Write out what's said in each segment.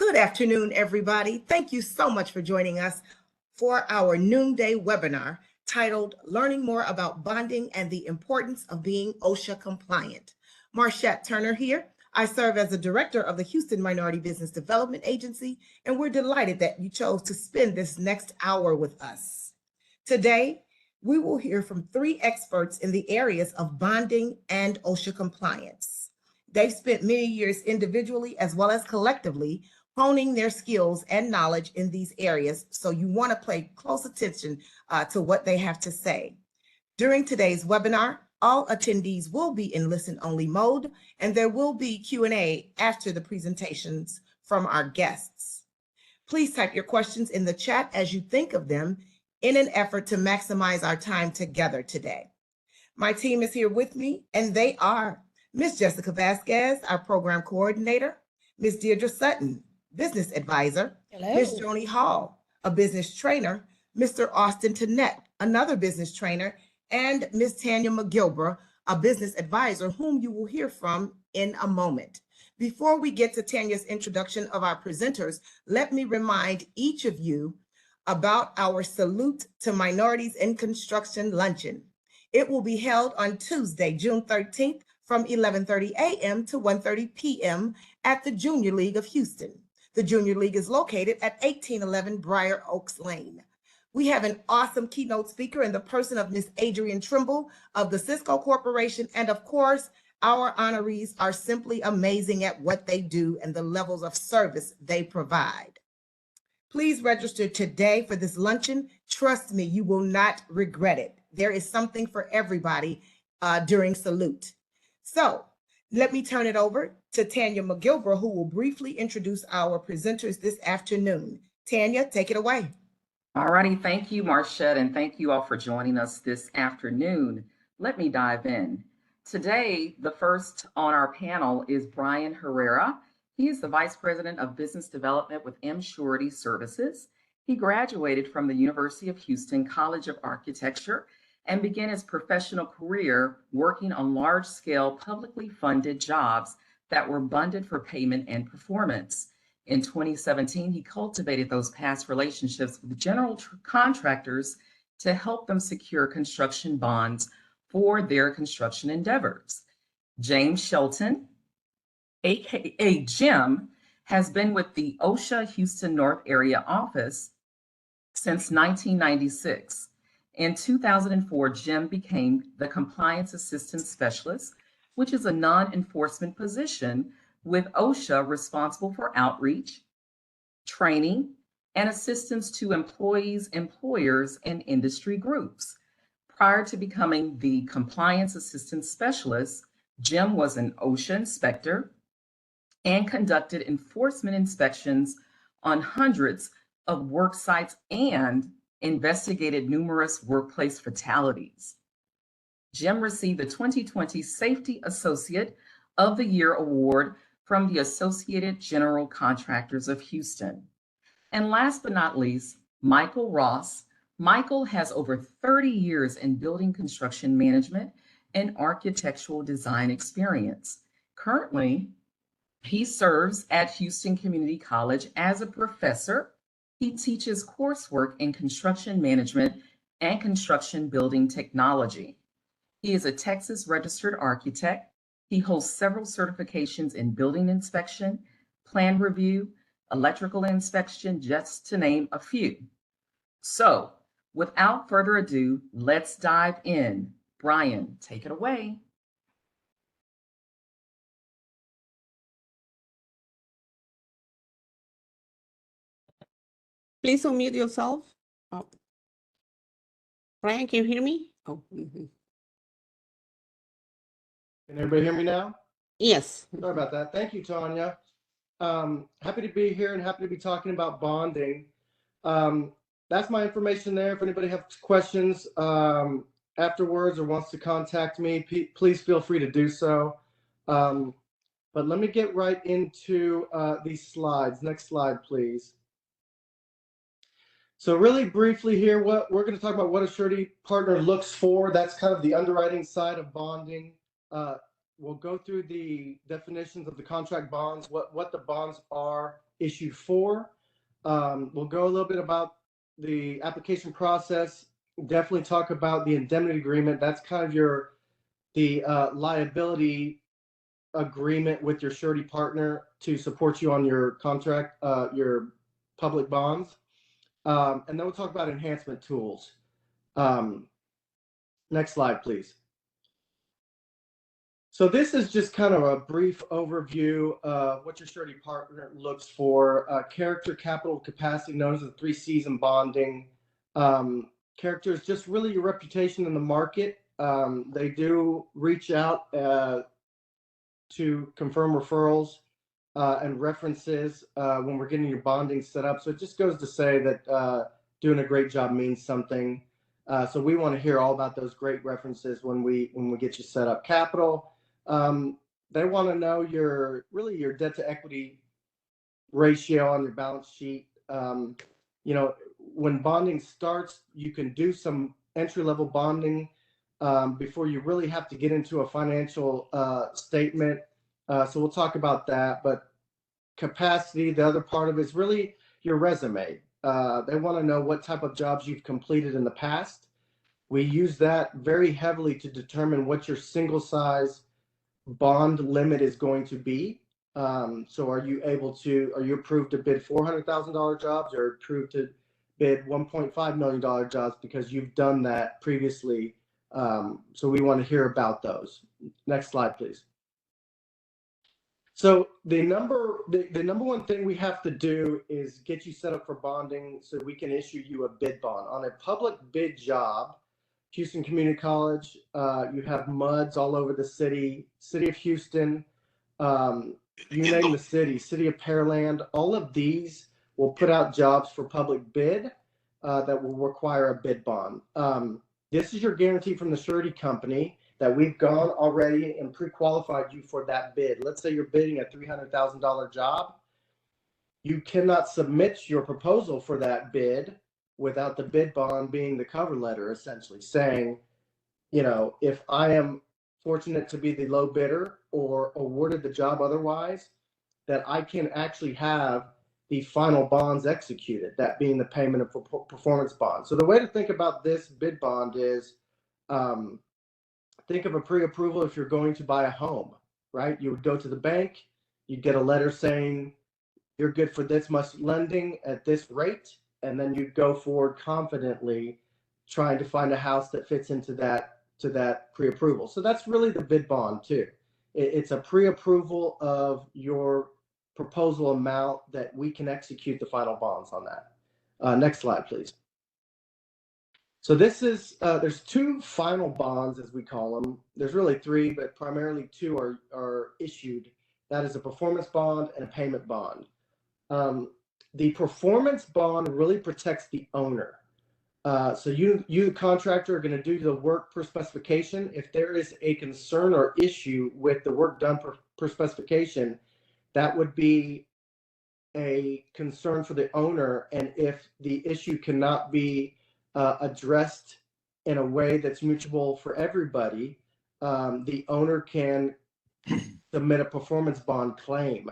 Good afternoon, everybody. Thank you so much for joining us for our noonday webinar titled Learning More About Bonding and the Importance of Being OSHA Compliant. Marshette Truner here. I serve as the director of the Houston Minority Business Development Agency, and we're delighted that you chose to spend this next hour with us. Today, we will hear from three experts in the areas of bonding and OSHA compliance. They've spent many years individually as well as collectively honing their skills and knowledge in these areas, so you want to pay close attention to what they have to say. During today's webinar, all attendees will be in listen-only mode, and there will be Q&A after the presentations from our guests. Please type your questions in the chat as you think of them in an effort to maximize our time together today. My team is here with me, and they are Ms. Jessica Vasquez, our program coordinator, Ms. Diedra Sutton, business advisor, Ms. Joni Hall, a business trainer, Mr. Austin Tannett, another business trainer, and Ms. Tayna McGilbra, a business advisor whom you will hear from in a moment. Before we get to Tanya's introduction of our presenters, let me remind each of you about our Salute to Minorities in Construction luncheon. It will be held on Tuesday, June 13th from 11:30 a.m. to 1:30 p.m. at the Junior League of Houston. The Junior League is located at 1811 Briar Oaks Lane. We have an awesome keynote speaker in the person of Ms. Adrienne Trimble of the Cisco Corporation. And of course, our honorees are simply amazing at what they do and the levels of service they provide. Please register today for this luncheon. Trust me, you will not regret it. There is something for everybody during Salute. So let me turn it over to Tayna McGilbra, who will briefly introduce our presenters this afternoon. Tanya, take it away. All righty, thank you, Marshette, and thank you all for joining us this afternoon. Let me dive in. Today, the first on our panel is Brian Herrera. He is the Vice President of Business Development with M Surety Services. He graduated from the University of Houston College of Architecture and began his professional career working on large-scale publicly funded jobs that were bonded for payment and performance. In 2017, he cultivated those past relationships with general contractors to help them secure construction bonds for their construction endeavors. James Shelton, aka Jim, has been with the OSHA Houston North Area office since 1996. In 2004, Jim became the Compliance Assistant Specialist, which is a non-enforcement position with OSHA responsible for outreach, training, and assistance to employees, employers, and industry groups. Prior to becoming the Compliance Assistant Specialist, Jim was an OSHA inspector and conducted enforcement inspections on hundreds of work sites and investigated numerous workplace fatalities. Jim received the 2020 Safety Associate of the Year Award from the Associated General Contractors of Houston. And last but not least, Michael Ross. Michael has over 30 years in building construction management and architectural design experience. Currently, he serves at Houston Community College as a professor. He teaches coursework in construction management and construction building technology. He is a Texas registered architect. He holds several certifications in building inspection, plan review, electrical inspection, just to name a few. So, without further ado, let's dive in. Brian, take it away. Please unmute yourself. Oh. Brian, can you hear me? Oh. Mm-hmm. Can everybody hear me now? Yes. Sorry about that. Thank you, Tanya. Happy to be here and happy to be talking about bonding. That's my information there. If anybody has questions afterwards or wants to contact me, please feel free to do so. But let me get right into these slides. Next slide, please. So really briefly here, what we're going to talk about what a surety partner looks for. That's kind of the underwriting side of bonding. We'll go through the definitions of the contract bonds, what the bonds are, issued for. We'll go a little bit about the application process. Definitely talk about the indemnity agreement. That's kind of the liability agreement with your surety partner to support you on your contract, your public bonds. And then we'll talk about enhancement tools. Next slide, please. So this is just kind of a brief overview of what your surety partner looks for. Character, capital, capacity, known as the 3 C's in bonding. Character is just really your reputation in the market. They do reach out to confirm referrals and references when we're getting your bonding set up. So it just goes to say that doing a great job means something. So we want to hear all about those great references when we get you set up. Capital, they want to know your debt to equity ratio on your balance sheet. When bonding starts, you can do some entry level bonding before you really have to get into a financial statement. So we'll talk about that. But capacity, the other part of it is really your resume. They want to know what type of jobs you've completed in the past. We use that very heavily to determine what your single size bond limit is going to be. So are you approved to bid $400,000 jobs or approved to bid $1.5 million jobs because you've done that previously? So we want to hear about those. Next slide, please. So the number one thing we have to do is get you set up for bonding so we can issue you a bid bond. On a public bid job, Houston Community College, you have MUDs all over the city of Houston, you name the city of Pearland, all of these will put out jobs for public bid that will require a bid bond. This is your guarantee from the surety company that we've gone already and pre-qualified you for that bid. Let's say you're bidding a $300,000 job. You cannot submit your proposal for that bid without the bid bond being the cover letter, essentially saying, if I am fortunate to be the low bidder or awarded the job otherwise, that I can actually have the final bonds executed, that being the payment of performance bond. So the way to think about this bid bond is, think of a pre-approval if you're going to buy a home, right? You would go to the bank, you'd get a letter saying you're good for this much lending at this rate, and then you'd go forward confidently trying to find a house that fits into that pre-approval. So that's really the bid bond too. It's a pre-approval of your proposal amount that we can execute the final bonds on that. Next slide, please. So this is, there's 2 final bonds, as we call them. There's really 3, but primarily 2 are issued. That is a performance bond and a payment bond. The performance bond really protects the owner. So you, the contractor, are going to do the work per specification. If there is a concern or issue with the work done per specification, that would be a concern for the owner. And if the issue cannot be addressed in a way that's mutual for everybody, the owner can submit a performance bond claim,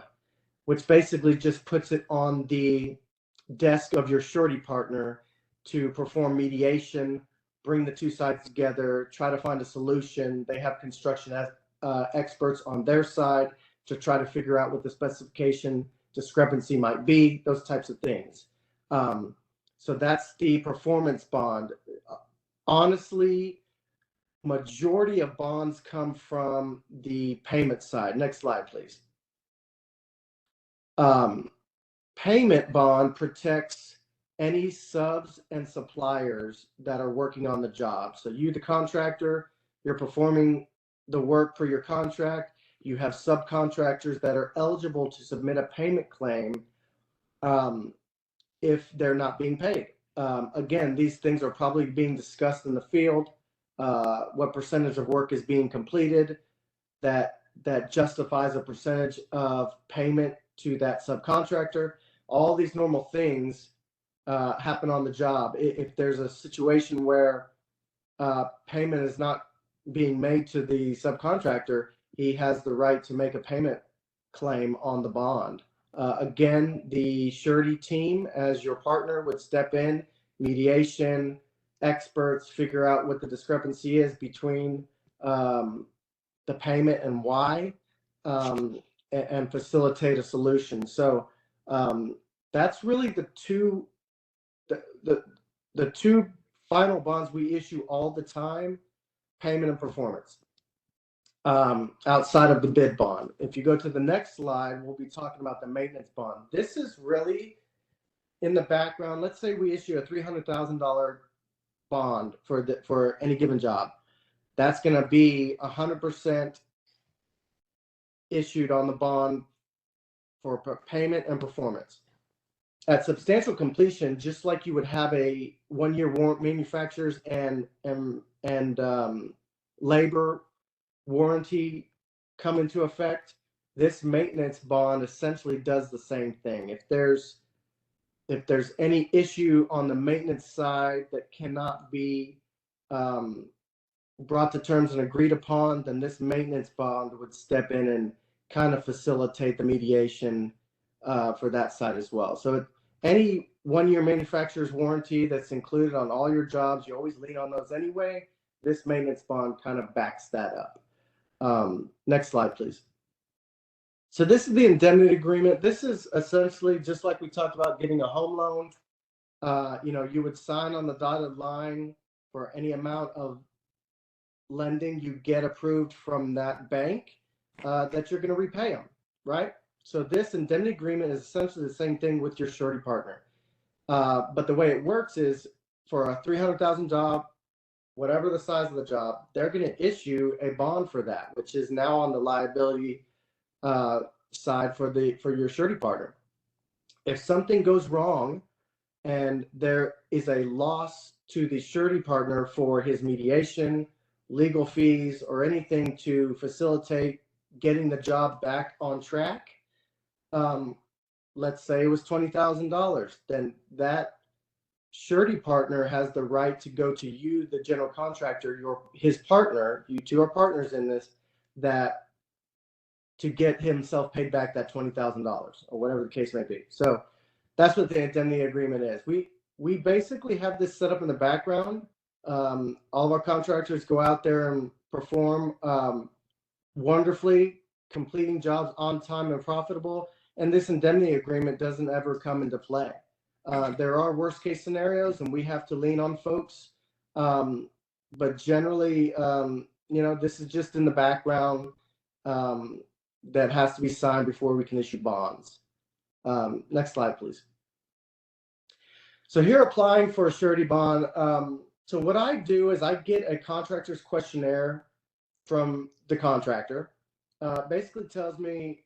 which basically just puts it on the desk of your surety partner to perform mediation, bring the 2 sides together, try to find a solution. They have construction experts on their side to try to figure out what the specification discrepancy might be, those types of things. So that's the performance bond. Honestly, majority of bonds come from the payment side. Next slide, please. Payment bond protects any subs and suppliers that are working on the job. So you, the contractor, you're performing the work for your contract. You have subcontractors that are eligible to submit a payment claim if they're not being paid. Again, these things are probably being discussed in the field. What percentage of work is being completed that justifies a percentage of payment to that subcontractor. All these normal things happen on the job. If there's a situation where payment is not being made to the subcontractor, he has the right to make a payment claim on the bond. Again, the surety team as your partner would step in, mediation, experts figure out what the discrepancy is between the payment and why, and facilitate a solution. So that's really the two final bonds we issue all the time: payment and performance. Outside of the bid bond. If you go to the next slide, we'll be talking about the maintenance bond. This is really in the background. Let's say we issue a $300,000 bond for any given job. That's going to be 100% issued on the bond for payment and performance. At substantial completion, just like you would have a 1-year warrant, manufacturers and labor warranty come into effect, this maintenance bond essentially does the same thing. If there's any issue on the maintenance side that cannot be brought to terms and agreed upon, then this maintenance bond would step in and kind of facilitate the mediation for that side as well. So any 1-year manufacturer's warranty that's included on all your jobs, you always lean on those anyway. This maintenance bond kind of backs that up. Next slide, please. So this is the indemnity agreement. This is essentially just like we talked about getting a home loan. You would sign on the dotted line for any amount of lending you get approved from that bank that you're going to repay them, right? So this indemnity agreement is essentially the same thing with your surety partner. But the way it works is for a $300,000 job, whatever the size of the job, they're going to issue a bond for that, which is now on the liability side for your surety partner. If something goes wrong and there is a loss to the surety partner for his mediation, legal fees, or anything to facilitate getting the job back on track, let's say it was $20,000, then that surety partner has the right to go to you, the general contractor, his partner, you two are partners in this, that to get himself paid back that $20,000 or whatever the case may be. So that's what the indemnity agreement is. We basically have this set up in the background. All of our contractors go out there and perform wonderfully, completing jobs on time and profitable. And this indemnity agreement doesn't ever come into play. There are worst case scenarios and we have to lean on folks. But generally, this is just in the background that has to be signed before we can issue bonds. Next slide, please. So here, applying for a surety bond. So what I do is I get a contractor's questionnaire from the contractor. Basically tells me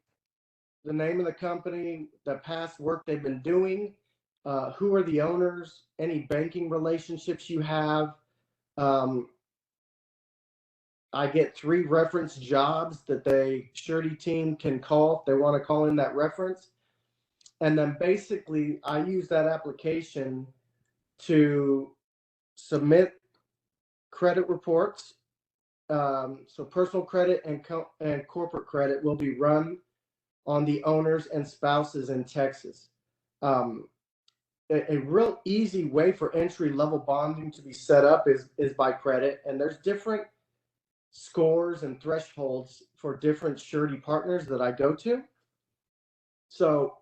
the name of the company, the past work they've been doing, who are the owners, any banking relationships you have. I get 3 reference jobs that the surety team can call if they want to call in that reference. And then basically I use that application to submit credit reports. So personal credit and corporate credit will be run on the owners and spouses in Texas. A real easy way for entry level bonding to be set up is by credit. And there's different scores and thresholds for different surety partners that I go to. So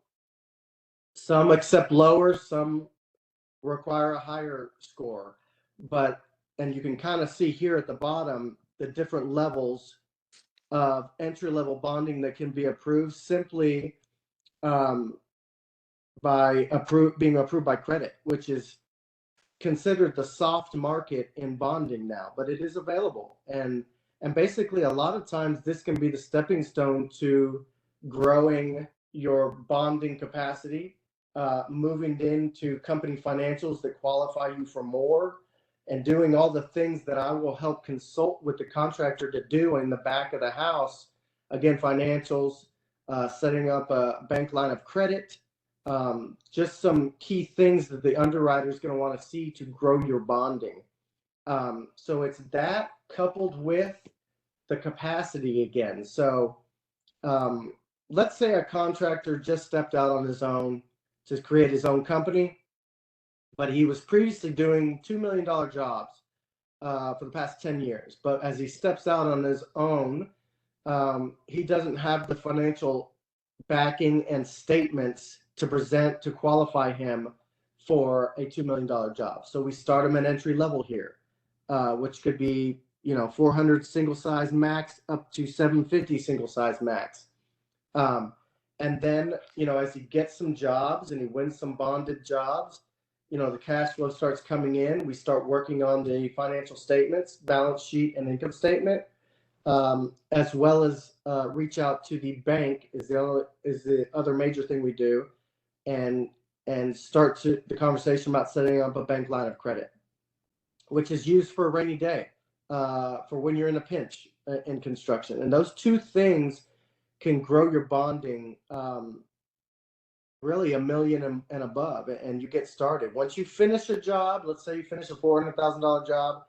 some accept lower, some require a higher score, and you can kind of see here at the bottom the different levels of entry level bonding that can be approved simply by being approved by credit, which is considered the soft market in bonding now, but it is available. And basically a lot of times this can be the stepping stone to growing your bonding capacity, moving into company financials that qualify you for more, and doing all the things that I will help consult with the contractor to do in the back of the house. Again, financials, setting up a bank line of credit, just some key things that the underwriter is going to want to see to grow your bonding. So it's that coupled with the capacity again. So let's say a contractor just stepped out on his own to create his own company, but he was previously doing $2 million jobs for the past 10 years. But as he steps out on his own, he doesn't have the financial backing and statements to present to qualify him for a $2 million job. So we start him at entry level here, which could be 400 single size max up to 750 single size max. And then, as he gets some jobs and he wins some bonded jobs, the cash flow starts coming in. We start working on the financial statements, balance sheet, and income statement, as well as reach out to the bank is the other major thing we do, and start the conversation about setting up a bank line of credit, which is used for a rainy day, for when you're in a pinch in construction. And those two things can grow your bonding really $1 million and above, and you get started. Once you finish a job, let's say you finish a $400,000 job,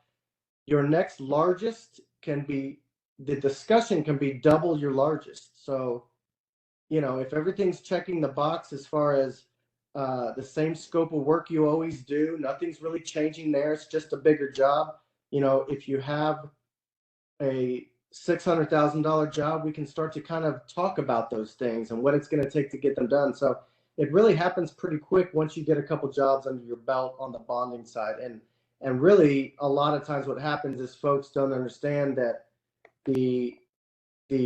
your next largest the discussion can be double your largest. So, if everything's checking the box as far as the same scope of work you always do, nothing's really changing there. It's just a bigger job. If you have a $600,000 job, we can start to kind of talk about those things and what it's going to take to get them done. So it really happens pretty quick once you get a couple jobs under your belt on the bonding side. And really, a lot of times what happens is folks don't understand that the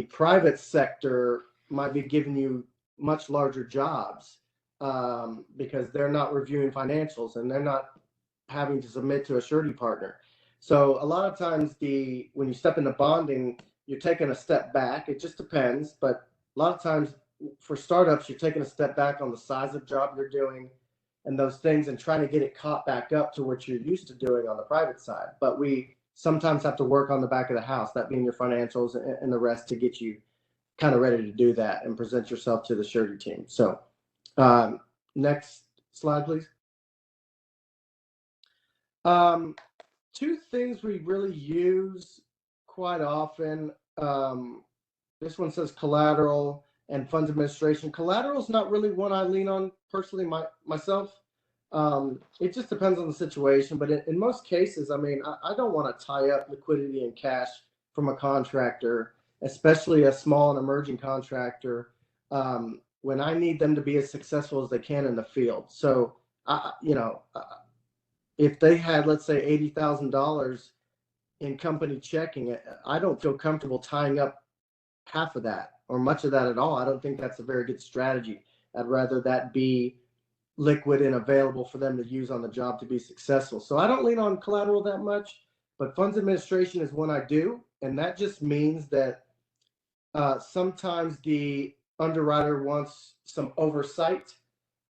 private sector might be giving you much larger jobs because they're not reviewing financials and they're not having to submit to a surety partner. So a lot of times when you step into bonding, you're taking a step back. It just depends, but a lot of times for startups, you're taking a step back on the size of job you're doing and those things, and trying to get it caught back up to what you're used to doing on the private side. But we sometimes have to work on the back of the house, that being your financials and the rest, to get you kind of ready to do that and present yourself to the surety team. So next slide, please. Two things we really use quite often. This one says collateral and funds administration. Collateral is not really one I lean on personally myself. It just depends on the situation, but in most cases, I don't want to tie up liquidity and cash from a contractor, especially a small and emerging contractor, when I need them to be as successful as they can in the field. So, if they had, let's say, $80,000 in company checking, I don't feel comfortable tying up half of that or much of that at all. I don't think that's a very good strategy. I'd rather that be liquid and available for them to use on the job to be successful. So I don't lean on collateral that much, but funds administration is one I do. And that just means that sometimes the underwriter wants some oversight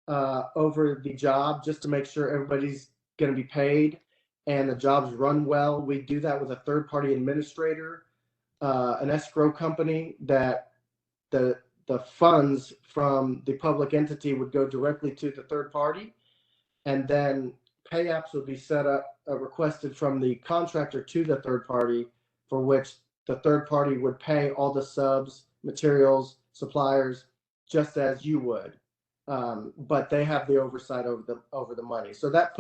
over the job just to make sure everybody's going to be paid and the jobs run well. We do that with a third-party administrator, an escrow company, that the funds from the public entity would go directly to the third party, and then pay apps would be set up, requested from the contractor to the third party, for which the third party would pay all the subs, materials, suppliers, just as you would. But they have the oversight over the money. So that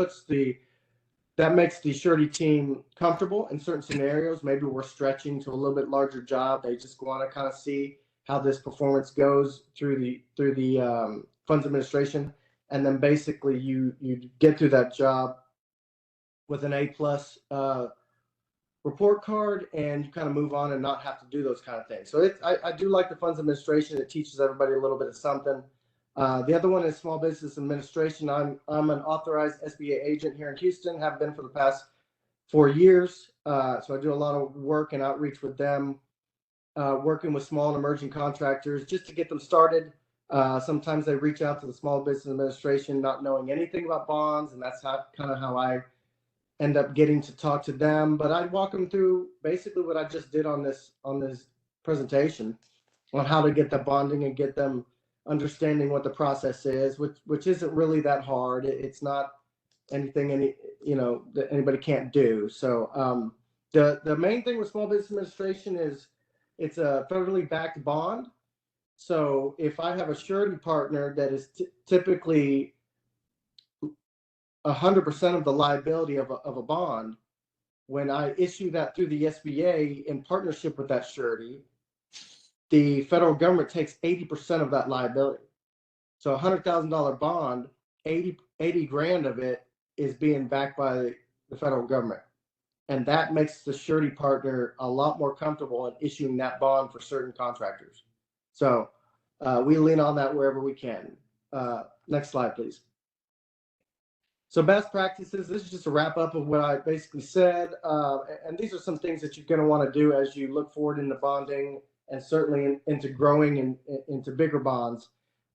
makes the surety team comfortable in certain scenarios. Maybe we're stretching to a little bit larger job. They just want to kind of see how this performance goes through the funds administration, and then basically you get through that job with an A+ report card, and you kind of move on and not have to do those kind of things. So I do like the funds administration. It teaches everybody a little bit of something. The other one is small business administration. I'm an authorized SBA agent here in Houston, have been for the past 4 years. So I do a lot of work and outreach with them, working with small and emerging contractors just to get them started. Sometimes they reach out to the Small Business Administration not knowing anything about bonds, and that's kind of how I end up getting to talk to them. But I walk them through basically what I just did on this presentation, on how to get the bonding and get them understanding what the process is, which isn't really that hard. It's not anything that anybody can't do. So the main thing with Small Business Administration is it's a federally backed bond. So if I have a surety partner that is typically 100% of the liability of a bond, when I issue that through the SBA in partnership with that surety, the federal government takes 80% of that liability. So $100,000 bond, 80 grand of it is being backed by the federal government. And that makes the surety partner a lot more comfortable in issuing that bond for certain contractors. So we lean on that wherever we can. Next slide, please. So best practices, this is just a wrap up of what I basically said. And these are some things that you're going to want to do as you look forward into bonding and certainly into growing into bigger bonds.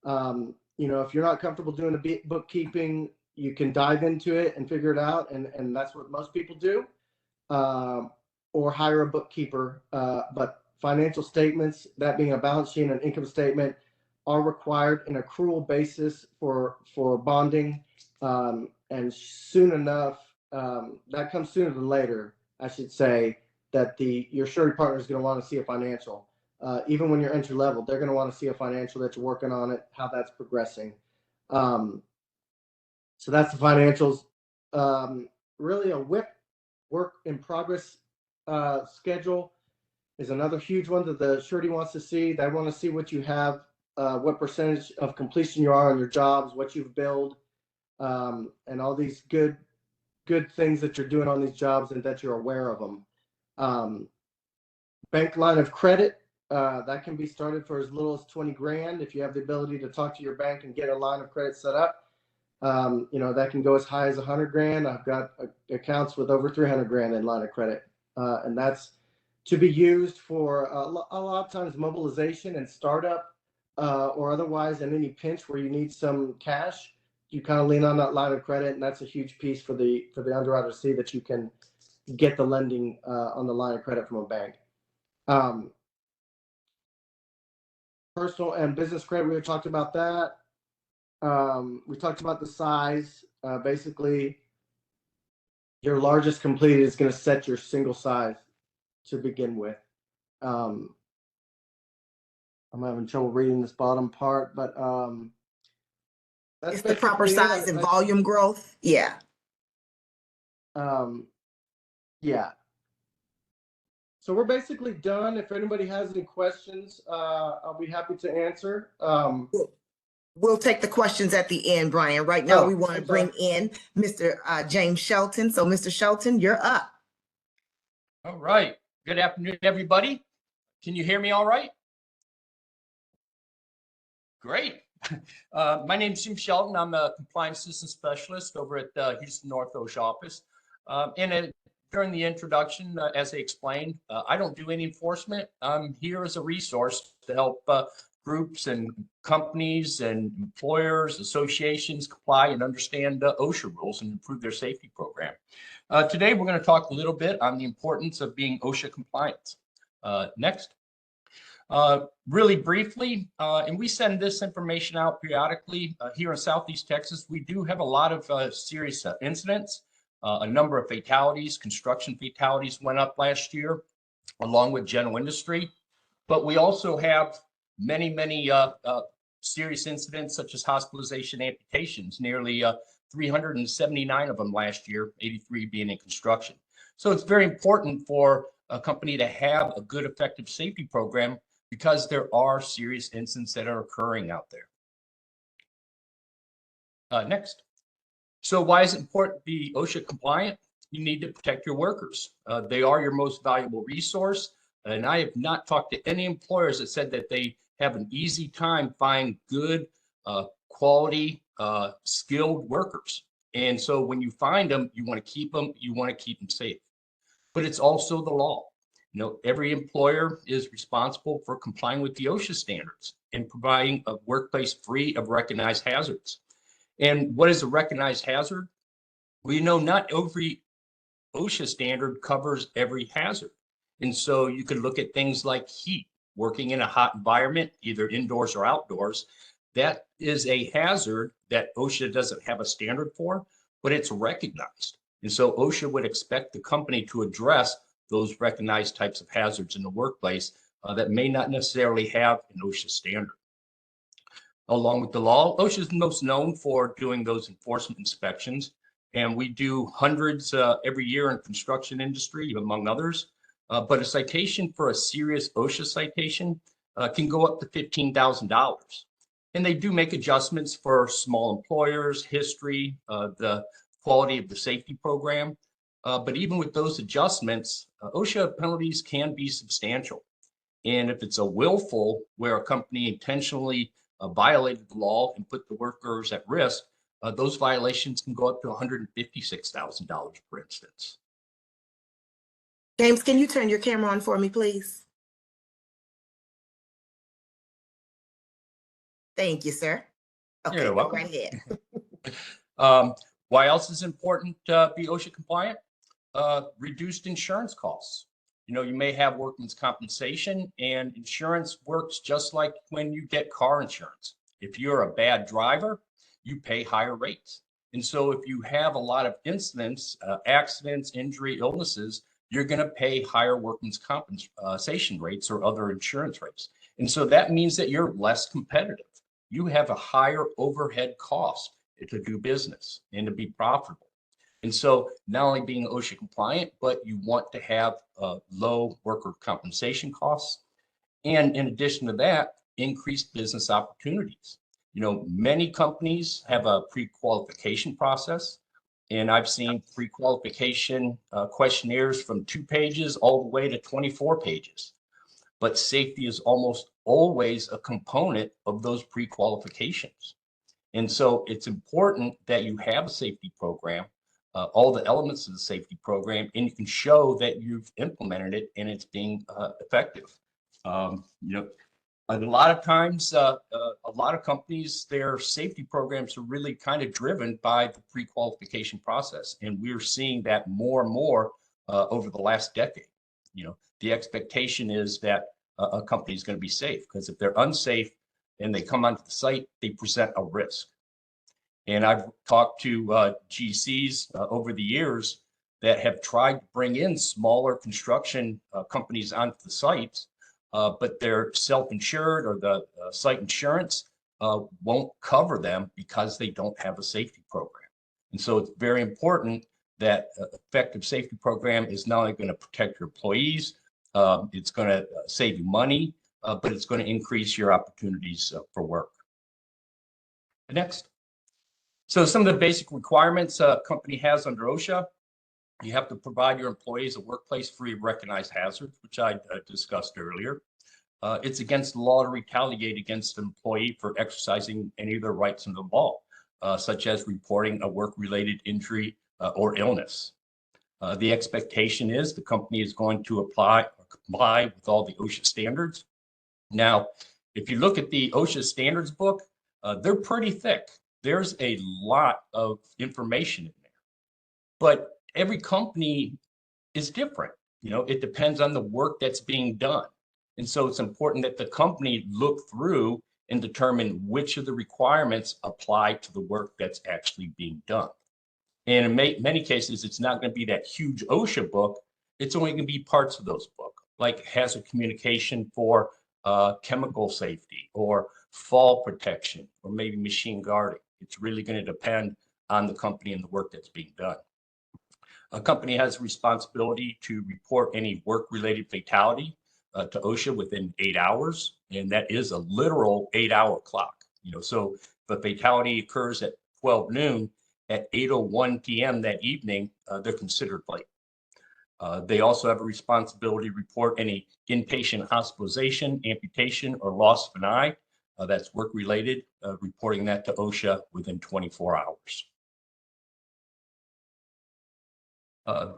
If you're not comfortable doing the bookkeeping, you can dive into it and figure it out. And that's what most people do, or hire a bookkeeper. But financial statements, that being a balance sheet and an income statement, are required in accrual basis for bonding. And soon enough, that comes sooner than later, I should say, that your surety partner is going to want to see a financial. Even when you're entry level, they're going to want to see a financial that you're working on it, how that's progressing. So that's the financials. Really, a WIP, work in progress schedule, is another huge one that the surety wants to see. They want to see what you have, what percentage of completion you are on your jobs, what you've billed. And all these good things that you're doing on these jobs and that you're aware of them. Bank line of credit, that can be started for as little as 20 grand. If you have the ability to talk to your bank and get a line of credit set up, that can go as high as 100 grand. I've got accounts with over 300 grand in line of credit. And that's to be used for a lot of times mobilization and startup, or otherwise in any pinch where you need some cash. You kind of lean on that line of credit, and that's a huge piece for the underwriter to see that you can get the lending on the line of credit from a bank. Personal and business credit, we talked about that. We talked about the size. Basically, your largest completed is going to set your single size to begin with. I'm having trouble reading this bottom part, but it's the proper size and volume growth. Yeah. Yeah. So we're basically done. If anybody has any questions, I'll be happy to answer. We'll take the questions at the end, Brian. Right now, we want to bring in Mr. James Shelton. So, Mr. Shelton, you're up. All right. Good afternoon, everybody. Can you hear me all right? Great. My name is Jim Shelton. I'm a compliance assistant specialist over at Houston North OSHA office. During the introduction, as I explained, I don't do any enforcement. I'm here as a resource to help groups and companies and employers, associations comply and understand OSHA rules and improve their safety program. Today, we're going to talk a little bit on the importance of being OSHA compliant. Next. Really briefly, and we send this information out periodically here in Southeast Texas. We do have a lot of serious incidents. A number of fatalities, construction fatalities went up last year, along with general industry. But we also have many serious incidents such as hospitalization, amputations, nearly 379 of them last year, 83 being in construction. So it's very important for a company to have a good, effective safety program because there are serious incidents that are occurring out there. Next. So why is it important to be OSHA compliant? You need to protect your workers. They are your most valuable resource. And I have not talked to any employers that said that they have an easy time finding good, quality, skilled workers. And so when you find them, you want to keep them, you want to keep them safe. But it's also the law. You know, every employer is responsible for complying with the OSHA standards and providing a workplace free of recognized hazards. And what is a recognized hazard? Well, you know, not every OSHA standard covers every hazard. And so you could look at things like heat, working in a hot environment, either indoors or outdoors. That is a hazard that OSHA doesn't have a standard for, but it's recognized. And so OSHA would expect the company to address those recognized types of hazards in the workplace that may not necessarily have an OSHA standard. Along with the law, OSHA is most known for doing those enforcement inspections, and we do hundreds every year in construction industry, among others. But a citation for a serious OSHA citation can go up to $15,000. And they do make adjustments for small employers, history, the quality of the safety program. But even with those adjustments, OSHA penalties can be substantial. And if it's a willful, where a company intentionally violated the law and put the workers at risk, those violations can go up to $156,000, for instance. James, can you turn your camera on for me, please? Thank you, sir. Okay, You're go welcome. right ahead. Why else is it important to be OSHA compliant? Reduced insurance costs. You know, you may have workman's compensation, and insurance works just like when you get car insurance. If you're a bad driver, you pay higher rates. And so if you have a lot of incidents, accidents, injury, illnesses, you're going to pay higher workman's compensation rates or other insurance rates. And so that means that you're less competitive. You have a higher overhead cost to do business and to be profitable. And so not only being OSHA compliant, but you want to have low worker compensation costs. And in addition to that, increased business opportunities. You know, many companies have a pre-qualification process, and I've seen pre-qualification questionnaires from 2 pages all the way to 24 pages. But safety is almost always a component of those pre-qualifications. And so it's important that you have a safety program, all the elements of the safety program, and you can show that you've implemented it and it's being effective. You know, a lot of times, a lot of companies, their safety programs are really kind of driven by the pre-qualification process. And we're seeing that more and more over the last decade. You know, the expectation is that a company is going to be safe, because if they're unsafe and they come onto the site, they present a risk. And I've talked to GCs over the years that have tried to bring in smaller construction companies onto the sites, but they're self-insured, or the site insurance won't cover them because they don't have a safety program. And so it's very important that effective safety program is not only going to protect your employees, it's going to save you money, but it's going to increase your opportunities for work. Next. So some of the basic requirements a company has under OSHA: you have to provide your employees a workplace free of recognized hazards, which I discussed earlier. It's against the law to retaliate against an employee for exercising any of their rights under the law, such as reporting a work-related injury or illness. The expectation is the company is going to comply with all the OSHA standards. Now, if you look at the OSHA standards book, they're pretty thick. There's a lot of information in there, but every company is different. You know, it depends on the work that's being done. And so it's important that the company look through and determine which of the requirements apply to the work that's actually being done. And in many cases, it's not going to be that huge OSHA book. It's only going to be parts of those books, like hazard communication for chemical safety, or fall protection, or maybe machine guarding. It's really going to depend on the company and the work that's being done. A company has a responsibility to report any work-related fatality to OSHA within 8 hours, and that is a literal 8-hour clock. You know, so if a fatality occurs at 12 noon, at 8:01 p.m. that evening, they're considered late. They also have a responsibility to report any inpatient hospitalization, amputation, or loss of an eye that's work-related, reporting that to OSHA within 24 hours.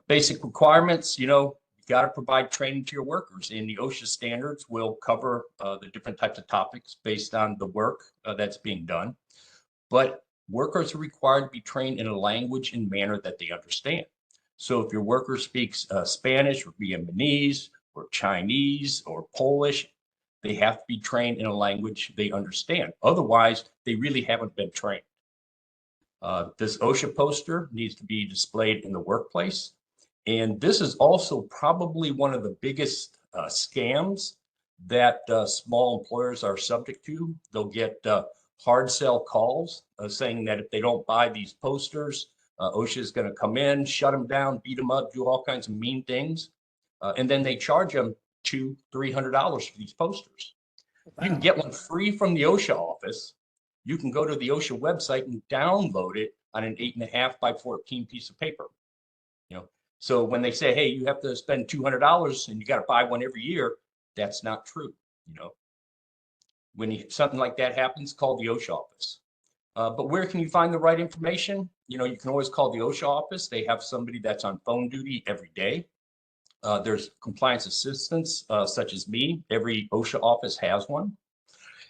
Basic requirements, you know, you got to provide training to your workers, and the OSHA standards will cover the different types of topics based on the work that's being done. But workers are required to be trained in a language and manner that they understand. So if your worker speaks Spanish or Vietnamese or Chinese or Polish, they have to be trained in a language they understand. Otherwise, they really haven't been trained. This OSHA poster needs to be displayed in the workplace. And this is also probably one of the biggest scams that small employers are subject to. They'll get hard sell calls saying that if they don't buy these posters, OSHA is going to come in, shut them down, beat them up, do all kinds of mean things. And then they charge them $200-$300 for these posters. You can get one free from the OSHA office. You can go to the OSHA website and download it on an 8.5 by 14 piece of paper. So when they say, hey, you have to spend $200 and you got to buy one every year, that's not true. When something like that happens, call the OSHA office. But where can you find the right information? You can always call the OSHA office. They have somebody that's on phone duty every day. There's compliance assistants such as me. Every OSHA office has one.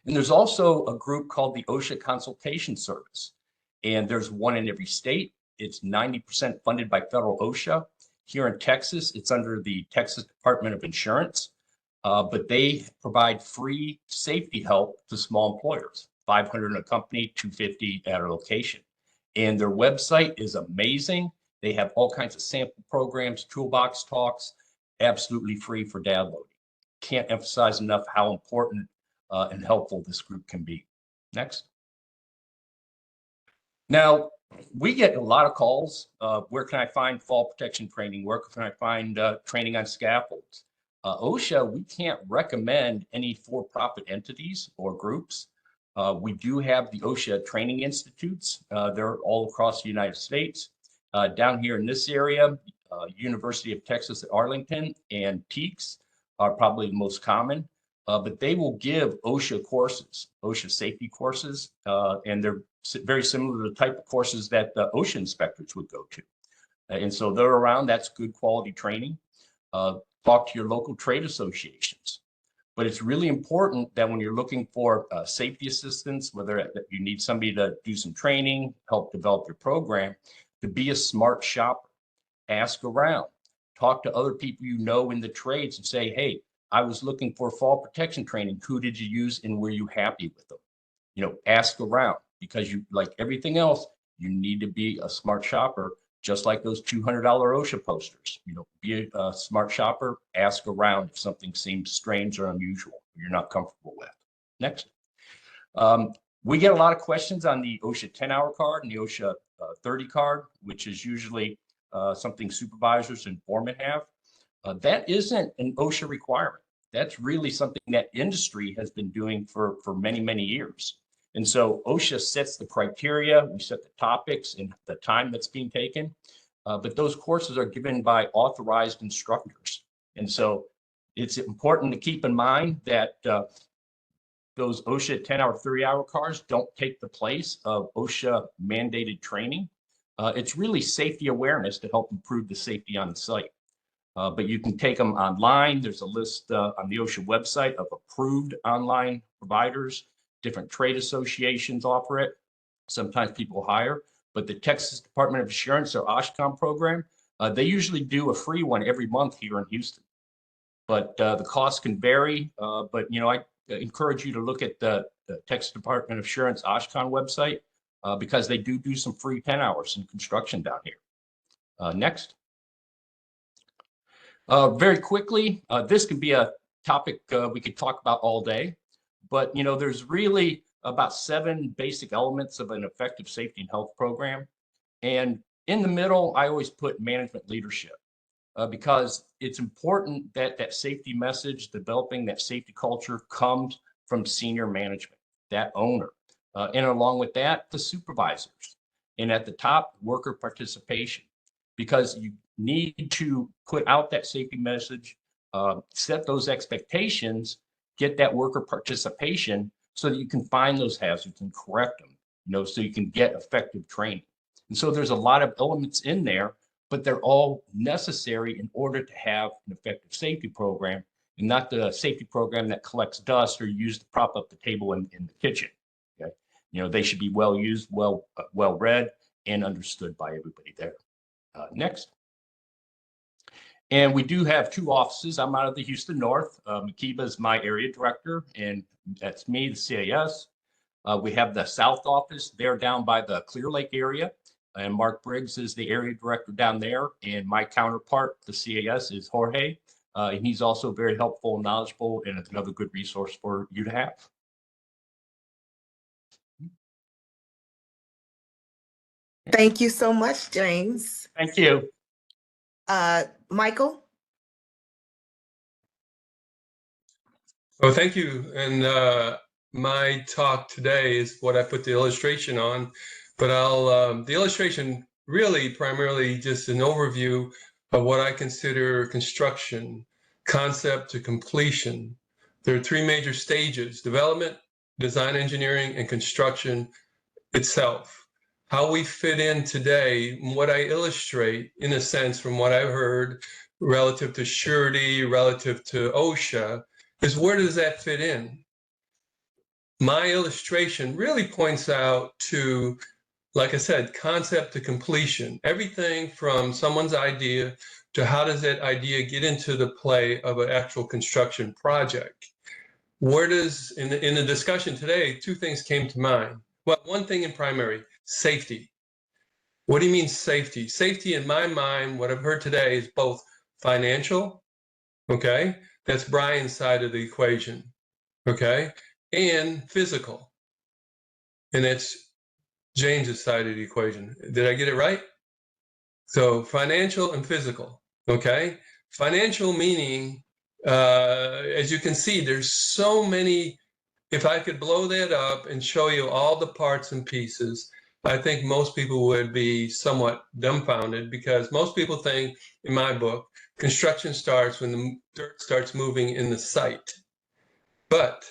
And there's also a group called the OSHA Consultation Service. And there's one in every state. It's 90% funded by federal OSHA. Here in Texas, it's under the Texas Department of Insurance. But they provide free safety help to small employers, $500 in a company, $250 at a location. And their website is amazing. They have all kinds of sample programs, toolbox talks, absolutely free for downloading. Can't emphasize enough how important and helpful this group can be. Next. Now, we get a lot of calls. Where can I find fall protection training? Where can I find training on scaffolds? OSHA, we can't recommend any for-profit entities or groups. We do have the OSHA training institutes. They're all across the United States. Down here in this area, University of Texas at Arlington and TEACS are probably the most common, but they will give OSHA courses, OSHA safety courses, and they're very similar to the type of courses that the OSHA inspectors would go to. And so they're around. That's good quality training. Talk to your local trade associations. But it's really important that when you're looking for safety assistance, whether you need somebody to do some training, help develop your program, to be a smart shopper. Ask around, talk to other people in the trades and say, hey, I was looking for fall protection training. Who did you use and were you happy with them? Ask around, because like everything else, you need to be a smart shopper, just like those $200 OSHA posters. Be a smart shopper, ask around if something seems strange or unusual, or you're not comfortable with. Next. We get a lot of questions on the OSHA 10-hour card and the OSHA 30 card, which is usually something supervisors and foremen have. That isn't an OSHA requirement. That's really something that industry has been doing for many, many years. And so OSHA sets the criteria, we set the topics and the time that's being taken, but those courses are given by authorized instructors. And so it's important to keep in mind that those OSHA 10-hour, 30-hour cards don't take the place of OSHA mandated training. It's really safety awareness to help improve the safety on the site. But you can take them online. There's a list on the OSHA website of approved online providers. Different trade associations offer it. Sometimes people hire, but the Texas Department of Insurance, or OSHCOM program, they usually do a free one every month here in Houston. But the cost can vary. But I encourage you to look at the Texas Department of Insurance OSHCOM website because they do some free 10 hours in construction down here. Next. Very quickly, this could be a topic we could talk about all day. But, there's really about 7 basic elements of an effective safety and health program. And in the middle, I always put management leadership because it's important that that safety message, developing that safety culture, comes from senior management, that owner. And along with that, the supervisors. And at the top, worker participation, because you need to put out that safety message, set those expectations, get that worker participation so that you can find those hazards and correct them, so you can get effective training. And so there's a lot of elements in there, but they're all necessary in order to have an effective safety program, and not the safety program that collects dust or used to prop up the table in the kitchen. Okay, they should be well used, well read, and understood by everybody there. Next. And we do have 2 offices. I'm out of the Houston North. Makiba is my area director, and that's me, the CAS. We have the South office. They're down by the Clear Lake area, and Mark Briggs is the area director down there. And my counterpart, the CAS, is Jorge. And he's also very helpful and knowledgeable, and it's another good resource for you to have. Thank you so much, James. Thank you. Michael? Oh, thank you. And my talk today is what I put the illustration on, but the illustration really primarily just an overview of what I consider construction, concept to completion. There are three major stages: development, design engineering, and construction itself. How we fit in today, what I illustrate in a sense from what I've heard relative to surety, relative to OSHA, is where does that fit in? My illustration really points out to, like I said, concept to completion. Everything from someone's idea to how does that idea get into the play of an actual construction project. Where does, in the discussion today, two things came to mind. Well, one thing in primary, safety. What do you mean safety? Safety in my mind, what I've heard today is both financial, okay? That's Brian's side of the equation, okay? And physical. And that's James's side of the equation. Did I get it right? So financial and physical, okay? Financial meaning, as you can see, there's so many. If I could blow that up and show you all the parts and pieces, I think most people would be somewhat dumbfounded, because most people think, in my book, construction starts when the dirt starts moving in the site. But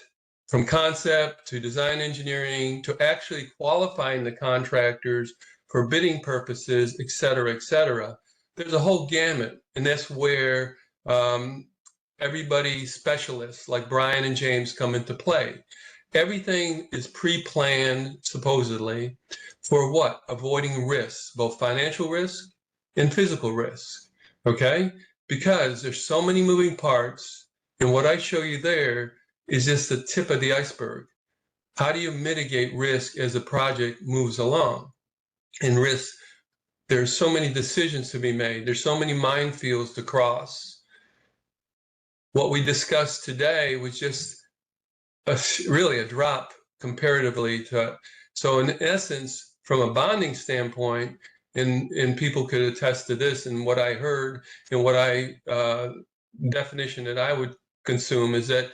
from concept to design engineering to actually qualifying the contractors for bidding purposes, et cetera, there's a whole gamut. And that's where everybody specialists like Brian and James come into play. Everything is pre-planned, supposedly, for what? Avoiding risks, both financial risk and physical risk, okay? Because there's so many moving parts, and what I show you there is just the tip of the iceberg. How do you mitigate risk as the project moves along? And risk, there's so many decisions to be made. There's so many minefields to cross. What we discussed today was just really a drop comparatively to, so in essence, from a bonding standpoint, and people could attest to this, and what I heard and what definition that I would consume is that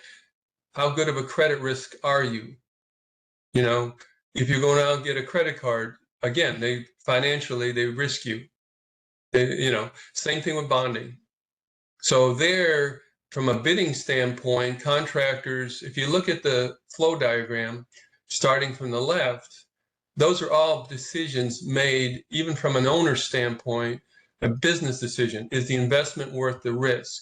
how good of a credit risk are you? You know, if you're going out and get a credit card, again, they financially, they risk you. Same thing with bonding. So there, from a bidding standpoint, contractors, if you look at the flow diagram, starting from the left, those are all decisions made, even from an owner standpoint, a business decision. Is the investment worth the risk?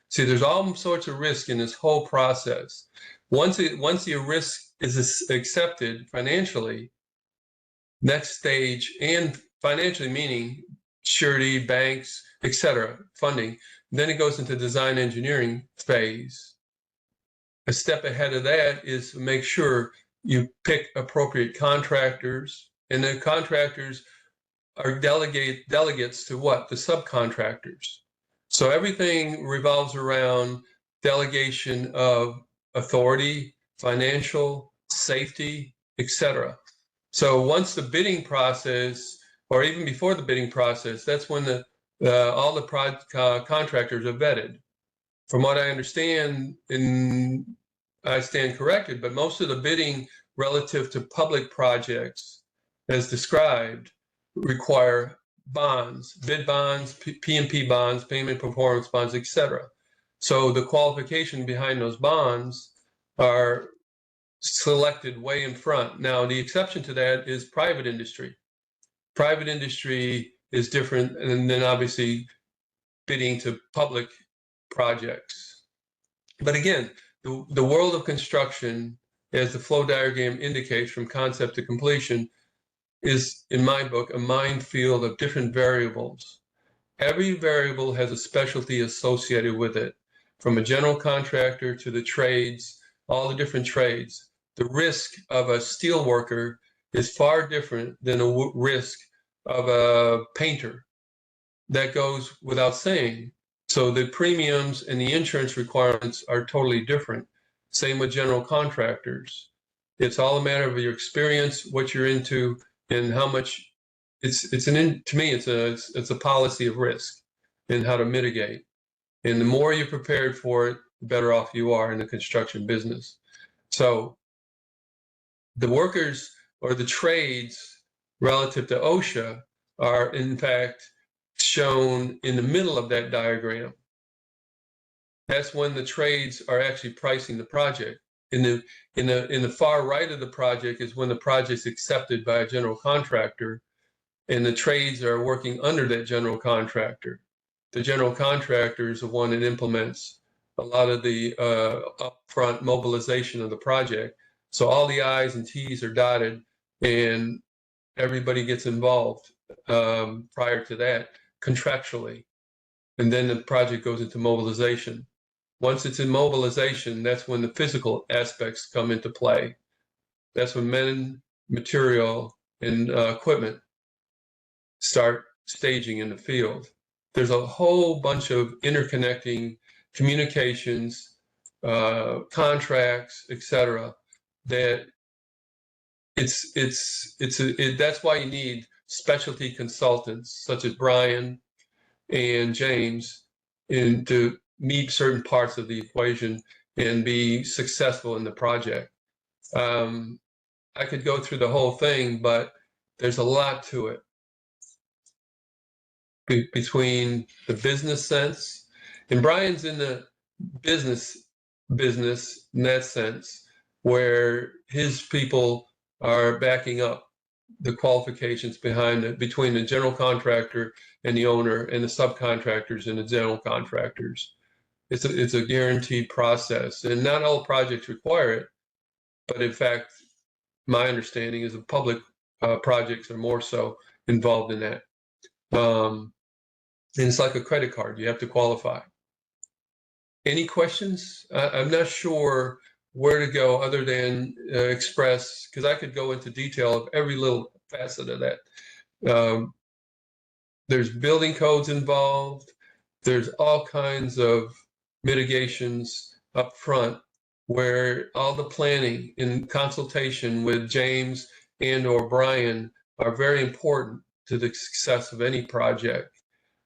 See, there's all sorts of risk in this whole process. Once the risk is accepted financially, next stage, and financially meaning surety, banks, et cetera, funding, then it goes into design engineering phase. A step ahead of that is to make sure you pick appropriate contractors, and the contractors are delegates to what? The subcontractors. So everything revolves around delegation of authority, financial, safety, et cetera. So once the bidding process, or even before the bidding process, that's when all the contractors are vetted. From what I understand, and I stand corrected, but most of the bidding relative to public projects, as described, require bonds, bid bonds, P&P bonds, payment performance bonds, et cetera. So the qualification behind those bonds are selected way in front. Now, the exception to that is private industry. Private industry is different, and then obviously bidding to public projects. But again, the world of construction, as the flow diagram indicates from concept to completion, is, in my book, a minefield of different variables. Every variable has a specialty associated with it, from a general contractor to the trades, all the different trades. The risk of a steel worker is far different than a risk of a painter. That goes without saying. So the premiums and the insurance requirements are totally different. Same with general contractors. It's all a matter of your experience, what you're into, and how much. To me, it's a policy of risk and how to mitigate. And the more you're prepared for it, the better off you are in the construction business. So the workers or the trades relative to OSHA are in fact shown in the middle of that diagram. That's when the trades are actually pricing the project. In the far right of the project is when the project's accepted by a general contractor, and the trades are working under that general contractor. The general contractor is the one that implements a lot of the upfront mobilization of the project. So all the I's and T's are dotted, and everybody gets involved prior to that contractually. And then the project goes into mobilization. Once it's in mobilization, that's when the physical aspects come into play. That's when men, material, and equipment start staging in the field. There's a whole bunch of interconnecting communications, contracts, etc. That that's why you need specialty consultants such as Brian and James to meet certain parts of the equation and be successful in the project. I could go through the whole thing, but there's a lot to it. Between the business sense, and Brian's in the business in that sense, where his people are backing up the qualifications between the general contractor and the owner, and the subcontractors and the general contractors. It's a guaranteed process, and not all projects require it, but in fact, my understanding is the public projects are more so involved in that. And it's like a credit card, you have to qualify. Any questions? I'm not sure where to go other than express, because I could go into detail of every little facet of that. There's building codes involved. There's all kinds of mitigations up front where all the planning in consultation with James and or Brian are very important to the success of any project,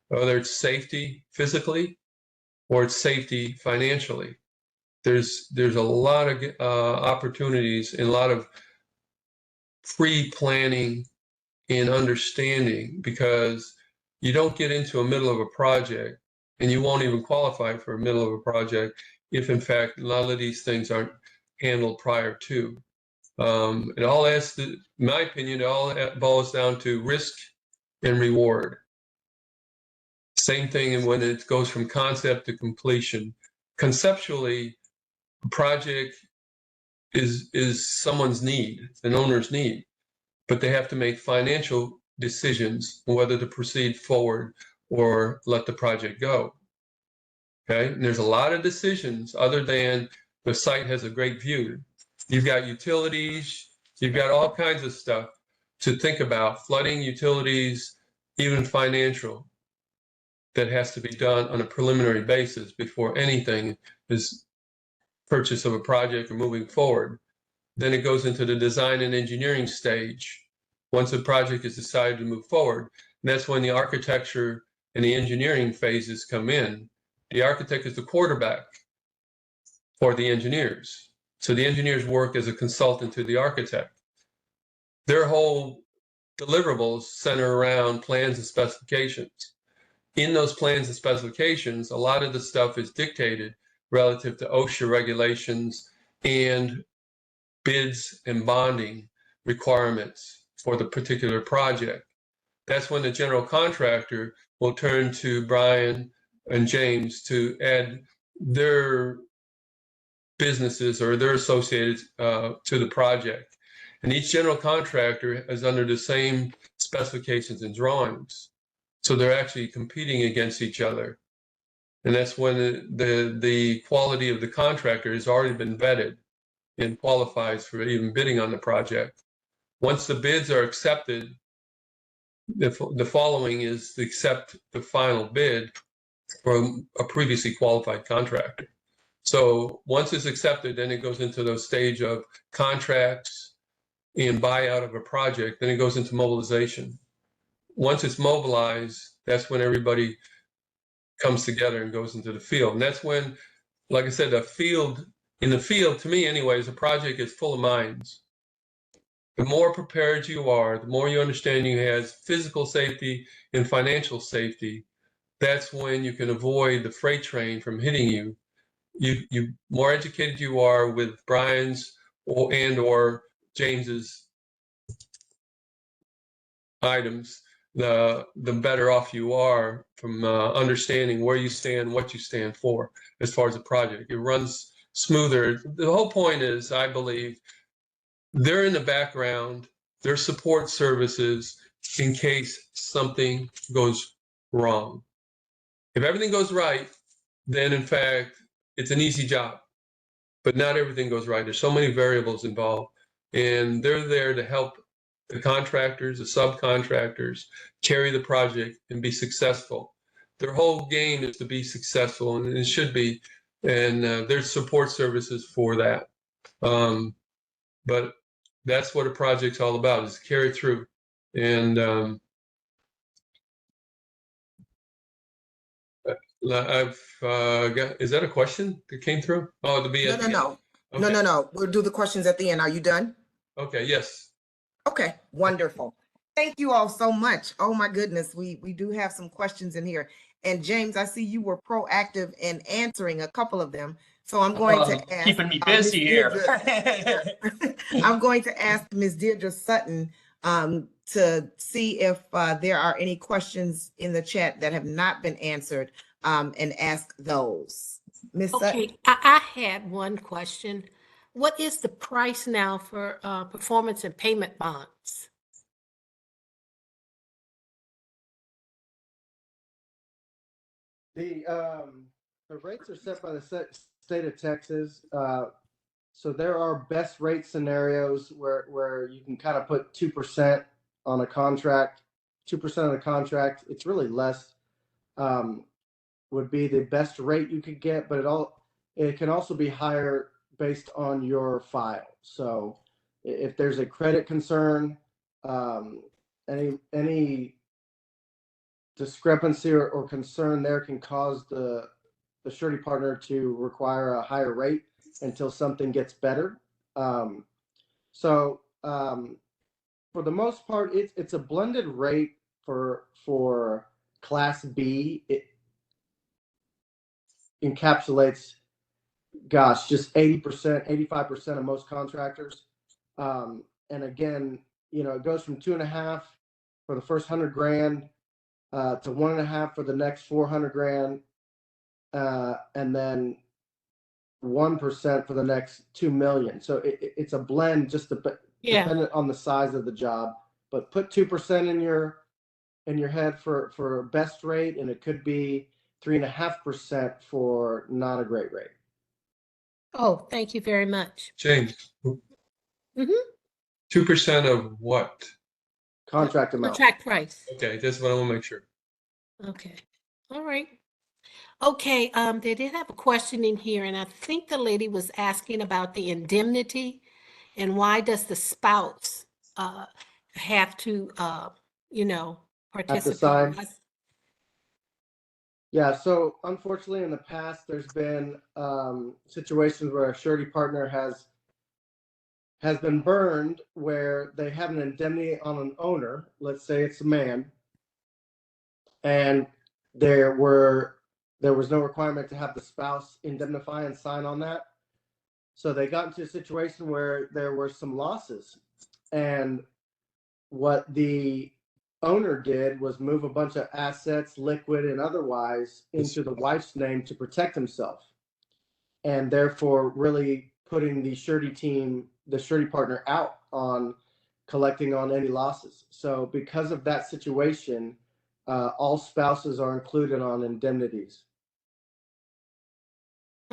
whether it's safety physically or it's safety financially. There's a lot of opportunities and a lot of pre-planning and understanding, because you don't get into a middle of a project and you won't even qualify for a middle of a project if in fact a lot of these things aren't handled prior to. It all has to, in my opinion, it all boils down to risk and reward. Same thing when it goes from concept to completion. Conceptually, a project is someone's need, an owner's need, but they have to make financial decisions on whether to proceed forward or let the project go. Okay, and there's a lot of decisions other than the site has a great view. You've got utilities, you've got all kinds of stuff to think about, flooding, utilities, even financial, that has to be done on a preliminary basis before anything is purchase of a project or moving forward. Then it goes into the design and engineering stage. Once a project is decided to move forward, and that's when the architecture and the engineering phases come in. The architect is the quarterback for the engineers. So the engineers work as a consultant to the architect. Their whole deliverables center around plans and specifications. In those plans and specifications, a lot of the stuff is dictated relative to OSHA regulations and bids and bonding requirements for the particular project. That's when the general contractor will turn to Brian and James to add their businesses or their associated to the project. And each general contractor is under the same specifications and drawings. So they're actually competing against each other. And that's when the quality of the contractor has already been vetted and qualifies for even bidding on the project. Once the bids are accepted, the following is to accept the final bid from a previously qualified contractor. So once it's accepted, then it goes into the stage of contracts and buyout of a project, then it goes into mobilization. Once it's mobilized, that's when everybody comes together and goes into the field. And that's when, like I said, in the field, to me anyways, a project is full of mines. The more prepared you are, the more you understand you have physical safety and financial safety, that's when you can avoid the freight train from hitting you. You more educated you are with Brian's or James's items, the better off you are from understanding where you stand, what you stand for as far as a project. It runs smoother. The whole point is, I believe, they're in the background, their support services in case something goes wrong. If everything goes right, then in fact, it's an easy job. But not everything goes right. There's so many variables involved, and they're there to help the contractors, the subcontractors carry the project and be successful. Their whole game is to be successful, and it should be. And there's support services for that. But that's what a project's all about, is to carry through. And I've got, is that a question that came through? Oh, to be No, at no, the no. end. Okay. No. We'll do the questions at the end. Are you done? Okay, yes. Okay, wonderful. Thank you all so much. Oh my goodness, we do have some questions in here. And James, I see you were proactive in answering a couple of them. So I'm going to ask. Keeping me Ms. busy here. I'm going to ask Ms. Diedra Sutton to see if there are any questions in the chat that have not been answered and ask those. Ms. Sutton? Okay, I had one question. What is the price now for performance and payment bonds? The rates are set by the state of Texas. So there are best rate scenarios where you can kind of put 2% on a contract, 2% of the contract. It's really less, would be the best rate you could get, but it can also be higher based on your file. So if there's a credit concern, any discrepancy or concern there can cause the surety partner to require a higher rate until something gets better. For the most part, it's a blended rate for Class B. It encapsulates, gosh, just 80%, 85% of most contractors. And again, it goes from 2.5 for the first 100 grand to 1.5 for the next 400 grand, and then 1% for the next 2 million. So it's a blend, just dependent on the size of the job. But put 2% in your head for best rate, and it could be 3.5% for not a great rate. Oh, thank you very much. James. 2% of what? Contract amount. Contract price. Okay, that's what I want to make sure. Okay. All right. Okay, they did have a question in here, and I think the lady was asking about the indemnity and why does the spouse have to, participate? sign? Yeah, so unfortunately in the past, there's been situations where a surety partner has been burned where they have an indemnity on an owner, let's say it's a man, and there was no requirement to have the spouse indemnify and sign on that. So they got into a situation where there were some losses. And what the owner did was move a bunch of assets, liquid and otherwise, into the wife's name to protect himself. And therefore really putting the surety partner out on collecting on any losses. So because of that situation, all spouses are included on indemnities.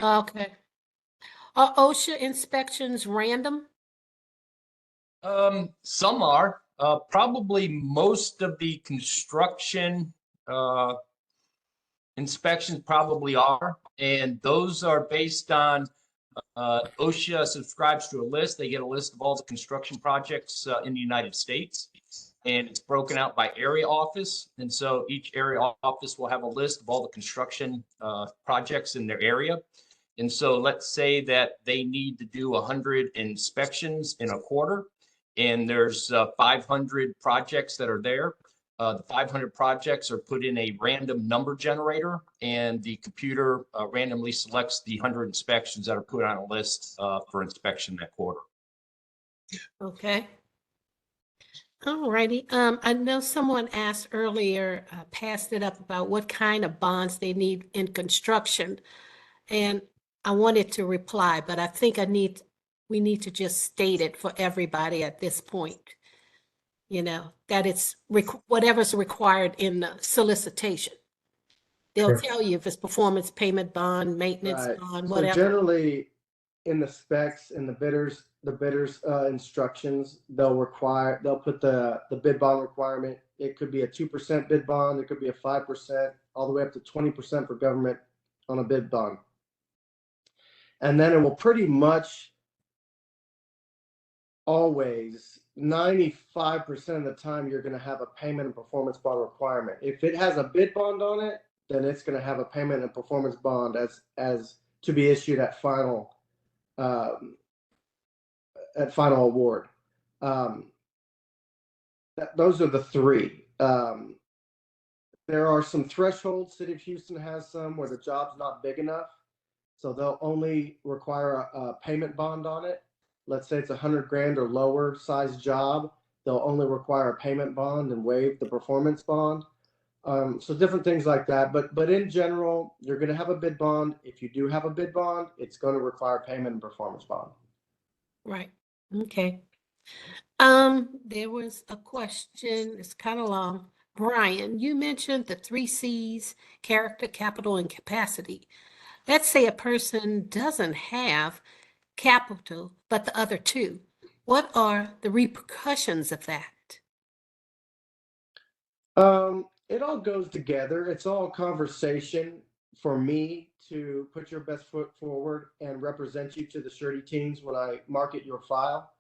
Okay. Are OSHA inspections random? Some are. Probably most of the construction Inspections probably are, and those are based on OSHA subscribes to a list. They get a list of all the construction projects in the United States, and it's broken out by area office. And so each area office will have a list of all the construction projects in their area. And so let's say that they need to do 100 inspections in a quarter, and there's 500 projects that are there. The 500 projects are put in a random number generator, and the computer randomly selects the 100 inspections that are put on a list for inspection that quarter. Okay. All righty. I know someone asked earlier, passed it up about what kind of bonds they need in construction. And I wanted to reply, but I think we need to just state it for everybody at this point. You know, that it's whatever's required in the solicitation. They'll Sure. tell you if it's performance payment bond, maintenance Right. bond, So whatever. generally, in the specs and the bidders instructions, they'll put the bid bond requirement. It could be a 2% bid bond. It could be a 5%, all the way up to 20% for government on a bid bond. And then it will pretty much always, 95% of the time, you're going to have a payment and performance bond requirement. If it has a bid bond on it, then it's going to have a payment and performance bond as to be issued at final award. Those are the three. There are some thresholds. City of Houston has some where the job's not big enough, so they'll only require a payment bond on it. Let's say it's $100,000 or lower size job, they'll only require a payment bond and waive the performance bond. So different things like that. But in general, you're going to have a bid bond. If you do have a bid bond, it's going to require payment and performance bond. Right. Okay. There was a question, it's kind of long. Brian, you mentioned the 3 C's, character, capital, and capacity. Let's say a person doesn't have capital, but the other 2. What are the repercussions of that? It all goes together. It's all conversation for me to put your best foot forward and represent you to the surety teams when I market your file.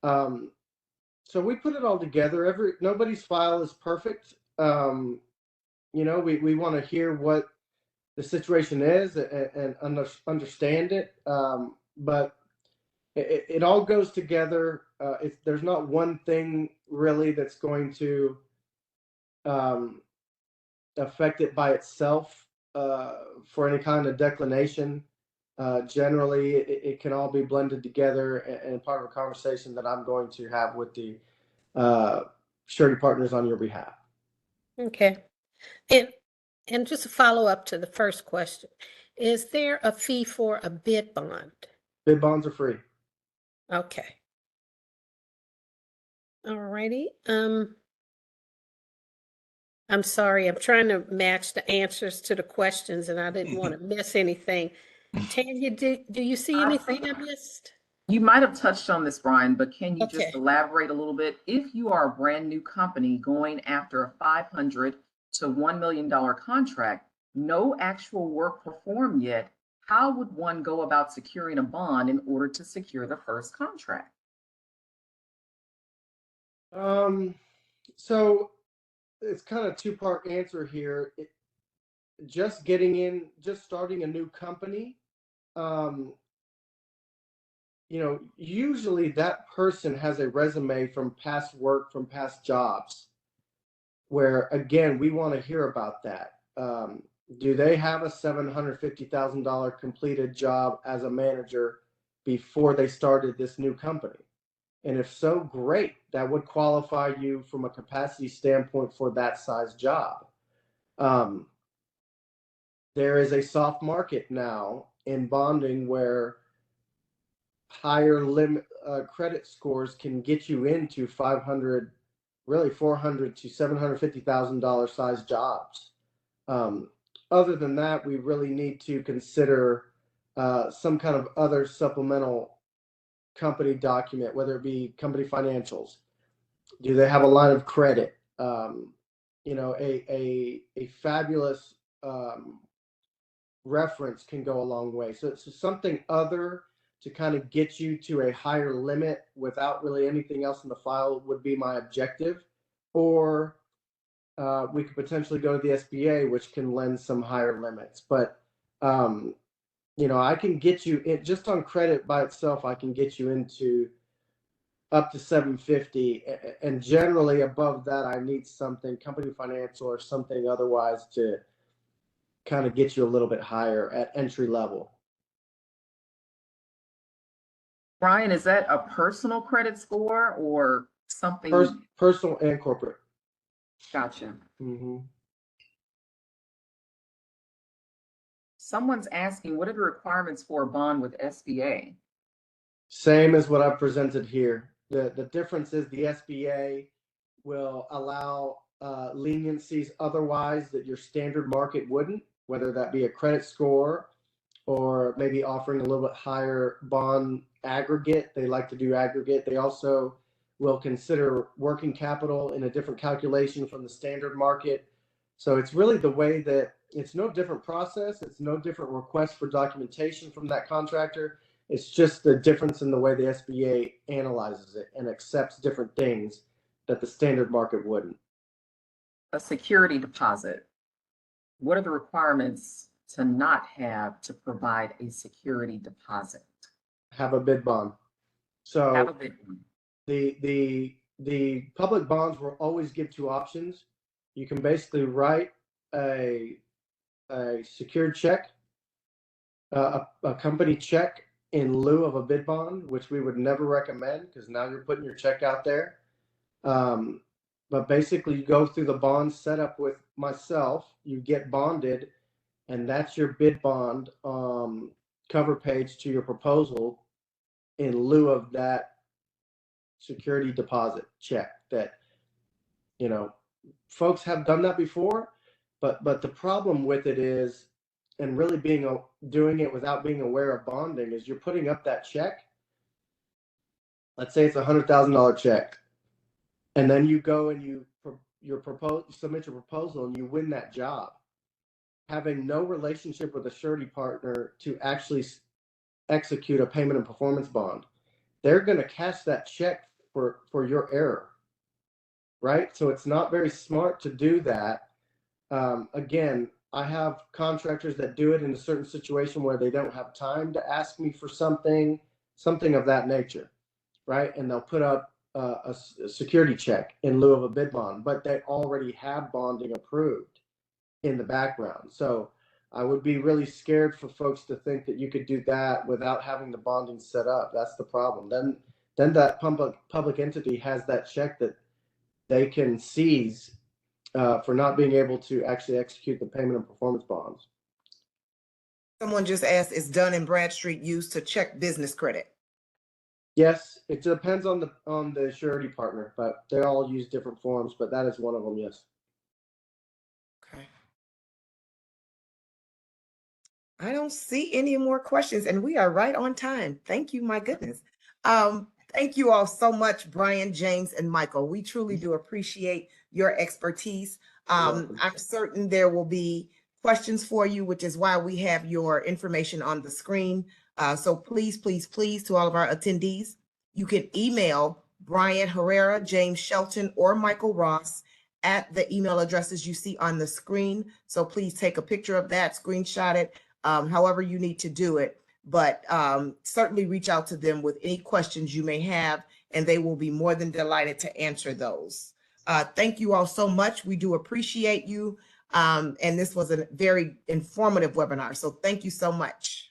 So we put it all together. Nobody's file is perfect. You know, we want to hear what the situation is and understand it. But it all goes together. There's not one thing really that's going to affect it by itself for any kind of declination. Generally, it can all be blended together and part of a conversation that I'm going to have with the surety partners on your behalf. Okay. And just a follow up to the first question, is there a fee for a bid bond? Bid bonds are free. Okay. All righty. I'm sorry, I'm trying to match the answers to the questions and I didn't want to miss anything. Tanya, do you see anything I missed? You might have touched on this, Brian, but can you just Okay. elaborate a little bit? If you are a brand new company going after a $500 to $1 million contract, no actual work performed yet, how would one go about securing a bond in order to secure the first contract? So it's kind of two-part answer here. Just starting a new company, you know, usually that person has a resume from past work, from past jobs, where again, we want to hear about that. Do they have a $750,000 completed job as a manager before they started this new company? And if so, great. That would qualify you from a capacity standpoint for that size job. There is a soft market now in bonding where higher limit credit scores can get you into $500, really $400 to $750,000 size jobs. Other than that, we really need to consider some kind of other supplemental company document, whether it be company financials. Do they have a line of credit? You know, a fabulous reference can go a long way. So it's something other to kind of get you to a higher limit without really anything else in the file would be my objective. Or we could potentially go to the SBA, which can lend some higher limits. But you know, I can get you just on credit by itself. I can get you into up to 750, and generally above that, I need something company financial or something otherwise to kind of get you a little bit higher at entry level. Brian, is that a personal credit score or something? Personal and corporate. Gotcha. Mm-hmm. Someone's asking, what are the requirements for a bond with SBA? Same as what I presented here. The difference is the SBA will allow leniencies otherwise that your standard market wouldn't, whether that be a credit score or maybe offering a little bit higher bond aggregate. They like to do aggregate. They also will consider working capital in a different calculation from the standard market. So it's really the way that it's no different process. It's no different request for documentation from that contractor. It's just the difference in the way the SBA analyzes it and accepts different things that the standard market wouldn't. A security deposit. What are the requirements to not have to provide a security deposit? Have a bid bond. So Have a big one. the public bonds will always give two options. You can basically write a secured check, a company check in lieu of a bid bond, which we would never recommend because now you're putting your check out there. But basically you go through the bond setup with myself, you get bonded, and that's your bid bond cover page to your proposal in lieu of that security deposit check that, you know, folks have done that before, but the problem with it is, and really doing it without being aware of bonding, is you're putting up that check. Let's say it's $100,000 check, and then you go and you submit your proposal and you win that job, having no relationship with a surety partner to actually execute a payment and performance bond. They're going to cash that check for your error, right? So it's not very smart to do that. Again, I have contractors that do it in a certain situation where they don't have time to ask me for something of that nature, right? And they'll put up a security check in lieu of a bid bond, but they already have bonding approved in the background. So I would be really scared for folks to think that you could do that without having the bonding set up. That's the problem. Then that public entity has that check that they can seize for not being able to actually execute the payment and performance bonds. Someone just asked, is Dun & Bradstreet used to check business credit? Yes, it depends on the surety partner, but they all use different forms, but that is one of them, yes. Okay. I don't see any more questions, and we are right on time. Thank you, my goodness. Thank you all so much, Brian, James, and Michael. We truly do appreciate your expertise. I'm certain there will be questions for you, which is why we have your information on the screen. So please, please, please, to all of our attendees, you can email Brian Herrera, James Shelton, or Michael Ross at the email addresses you see on the screen. So please take a picture of that, screenshot it, however you need to do it. But certainly reach out to them with any questions you may have, and they will be more than delighted to answer those. Thank you all so much. We do appreciate you. And this was a very informative webinar. So thank you so much.